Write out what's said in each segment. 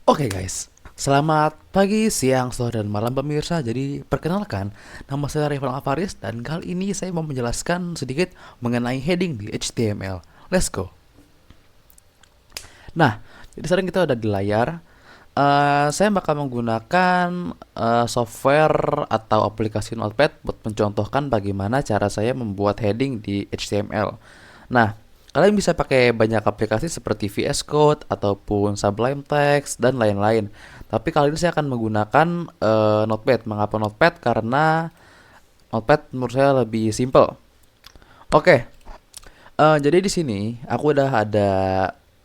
Oke guys, selamat pagi, siang, sore, dan malam pemirsa. Jadi perkenalkan, nama saya Revan Alvaris dan kali ini saya mau menjelaskan sedikit mengenai heading di HTML. Let's go. Nah, jadi sekarang kita udah di layar. Saya bakal menggunakan software atau aplikasi Notepad buat mencontohkan bagaimana cara saya membuat heading di HTML. Nah, kalian bisa pakai banyak aplikasi seperti VS Code ataupun Sublime Text dan lain-lain. Tapi kali ini saya akan menggunakan Notepad. Mengapa Notepad? Karena Notepad menurut saya lebih simple. Oke, jadi di sini aku udah ada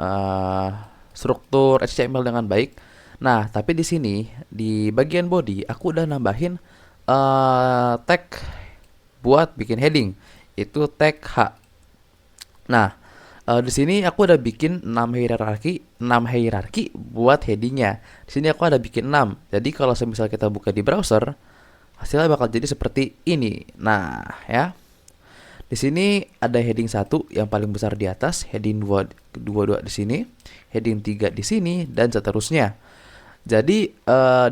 eh, struktur HTML dengan baik. Nah, tapi di sini di bagian body aku udah nambahin tag buat bikin heading. Itu tag H. Nah, di sini aku udah bikin 6 hierarki buat headingnya. Di sini aku ada bikin 6. Jadi kalau misal kita buka di browser, hasilnya bakal jadi seperti ini. Nah, ya. Di sini ada heading satu yang paling besar di atas, heading 2 di sini, heading 3 di sini dan seterusnya. Jadi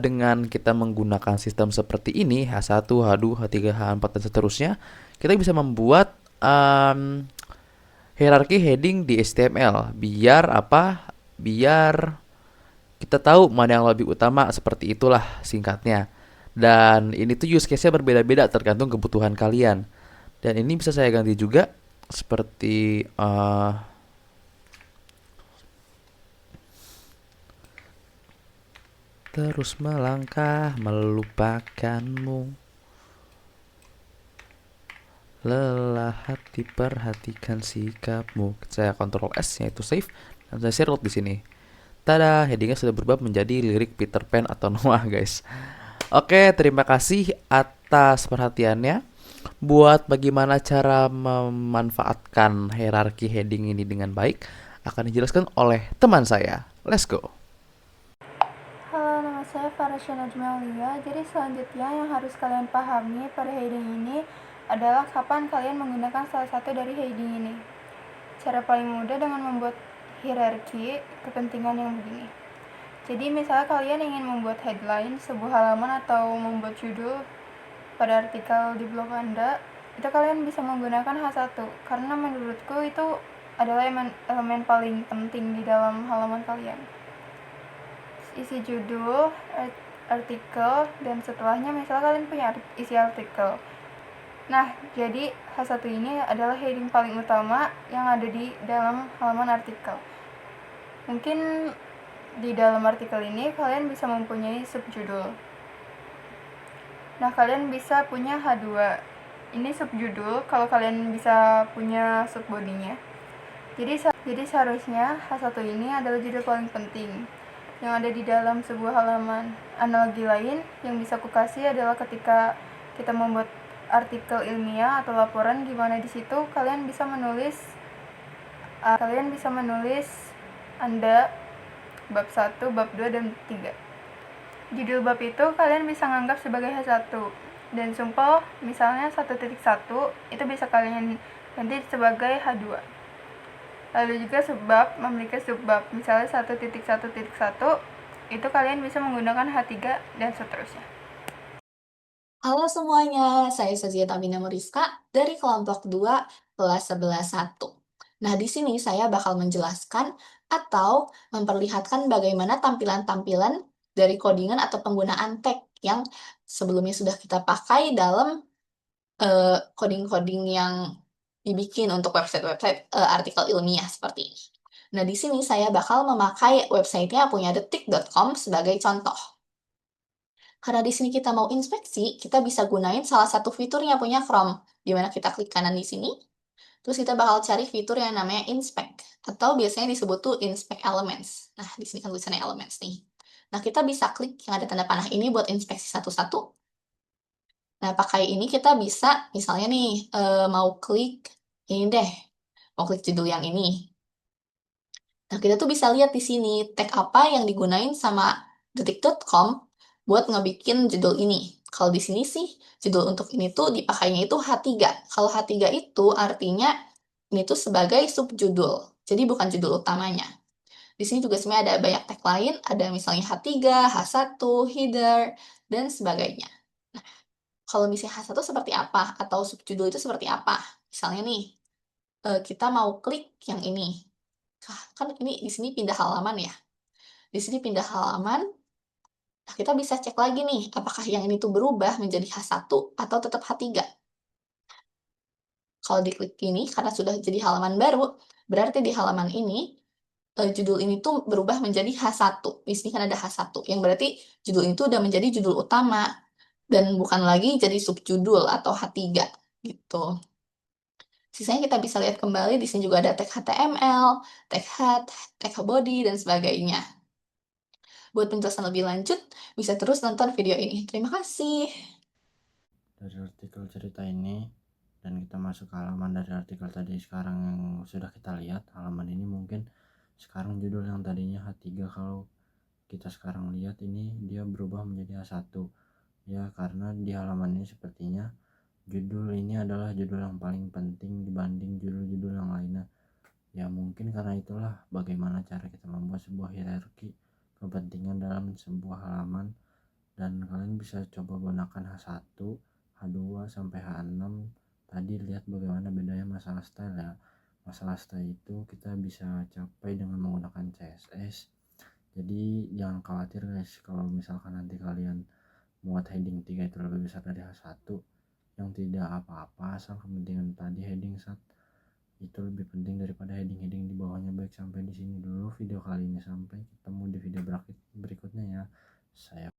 dengan kita menggunakan sistem seperti ini, H1, H2, H3, H4 dan seterusnya, kita bisa membuat hierarki heading di HTML. Biar apa? Biar kita tahu mana yang lebih utama, seperti itulah singkatnya. Dan ini tuh use case-nya berbeda-beda tergantung kebutuhan kalian. Dan ini bisa saya ganti juga seperti terus melangkah melupakanmu, lelah hati perhatikan sikapmu. Saya Ctrl S yaitu save dan saya share di sini. Tada, headingnya sudah berubah menjadi lirik Peter Pan atau Noah, guys. Oke, terima kasih atas perhatiannya. Buat bagaimana cara memanfaatkan hierarki heading ini dengan baik akan dijelaskan oleh teman saya. Let's go. Halo, nama saya Farasya Najmalia. Jadi selanjutnya yang harus kalian pahami pada heading ini adalah kapan kalian menggunakan salah satu dari heading ini. Cara paling mudah dengan membuat hierarki kepentingan yang begini. Jadi misalnya kalian ingin membuat headline sebuah halaman atau membuat judul pada artikel di blog Anda, itu kalian bisa menggunakan H1 karena menurutku itu adalah elemen paling penting di dalam halaman kalian. Isi judul, artikel, dan setelahnya misalnya kalian punya isi artikel. Nah, jadi H1 ini adalah heading paling utama yang ada di dalam halaman artikel. Mungkin di dalam artikel ini kalian bisa mempunyai subjudul. Nah, kalian bisa punya H2. Ini subjudul kalau kalian bisa punya subbodinya. Jadi seharusnya H1 ini adalah judul paling penting yang ada di dalam sebuah halaman. Analogi lain yang bisa aku kasih adalah ketika kita membuat artikel ilmiah atau laporan, di mana di situ kalian bisa menulis Anda bab 1, bab 2 dan 3. Judul bab itu kalian bisa nganggap sebagai H1 dan sumpah misalnya 1.1 itu bisa kalian ganti sebagai H2. Lalu juga subbab memiliki subbab, misalnya 1.1.1 itu kalian bisa menggunakan H3 dan seterusnya. Halo semuanya, saya Sazieta Bina Meriska dari kelompok 2 kelas 11.1. Nah, di sini saya bakal menjelaskan atau memperlihatkan bagaimana tampilan-tampilan dari codingan atau penggunaan tag yang sebelumnya sudah kita pakai dalam coding-coding yang dibikin untuk website-website artikel ilmiah seperti ini. Nah, di sini saya bakal memakai websitenya punya detik.com sebagai contoh. Karena di sini kita mau inspeksi, kita bisa gunain salah satu fiturnya punya Chrome, di mana kita klik kanan di sini, terus kita bakal cari fitur yang namanya inspect, atau biasanya disebut tuh inspect elements. Nah, di sini kan tulisannya elements nih. Nah, kita bisa klik yang ada tanda panah ini buat inspeksi satu-satu. Nah, pakai ini kita bisa, misalnya nih, mau klik ini deh, mau klik judul yang ini. Nah, kita tuh bisa lihat di sini tag apa yang digunain sama detik.com buat ngebikin judul ini. Kalau di sini sih, judul untuk ini tuh dipakainya itu H3. Kalau H3 itu artinya ini tuh sebagai subjudul, jadi bukan judul utamanya. Di sini juga sebenarnya ada banyak tag lain, ada misalnya H3, H1, header, dan sebagainya. Nah, kalau misalnya H1 seperti apa, atau subjudul itu seperti apa? Misalnya nih, kita mau klik yang ini. Kan ini di sini pindah halaman ya. Di sini pindah halaman, nah kita bisa cek lagi nih, apakah yang ini tuh berubah menjadi H1 atau tetap H3. Kalau diklik ini, karena sudah jadi halaman baru, berarti di halaman ini, judul ini tuh berubah menjadi H1. Di sini kan ada H1, yang berarti judul itu udah menjadi judul utama, dan bukan lagi jadi subjudul atau H3, gitu. Sisanya kita bisa lihat kembali, di sini juga ada tag HTML, tag head, tag body, dan sebagainya. Buat penjelasan lebih lanjut, bisa terus nonton video ini. Terima kasih. Dari artikel cerita ini dan kita masuk ke halaman dari artikel tadi sekarang yang sudah kita lihat, halaman ini mungkin sekarang judul yang tadinya H3, kalau kita sekarang lihat ini dia berubah menjadi H1 ya, karena di halaman ini sepertinya judul ini adalah judul yang paling penting dibanding judul-judul yang lainnya ya. Mungkin karena itulah bagaimana cara kita membuat sebuah hierarki kepentingan dalam sebuah halaman, dan kalian bisa coba gunakan H1, H2 sampai H6. Tadi lihat bagaimana bedanya masalah style ya. Masalah style itu kita bisa capai dengan menggunakan CSS. Jadi jangan khawatir guys, kalau misalkan nanti kalian muat heading 3 itu lebih besar dari H1, yang tidak apa-apa, asal kepentingan tadi heading itu lebih penting daripada heading-heading di bawahnya. Baik, sampai di sini dulu video kali ini, sampai ketemu di video berikutnya ya. Saya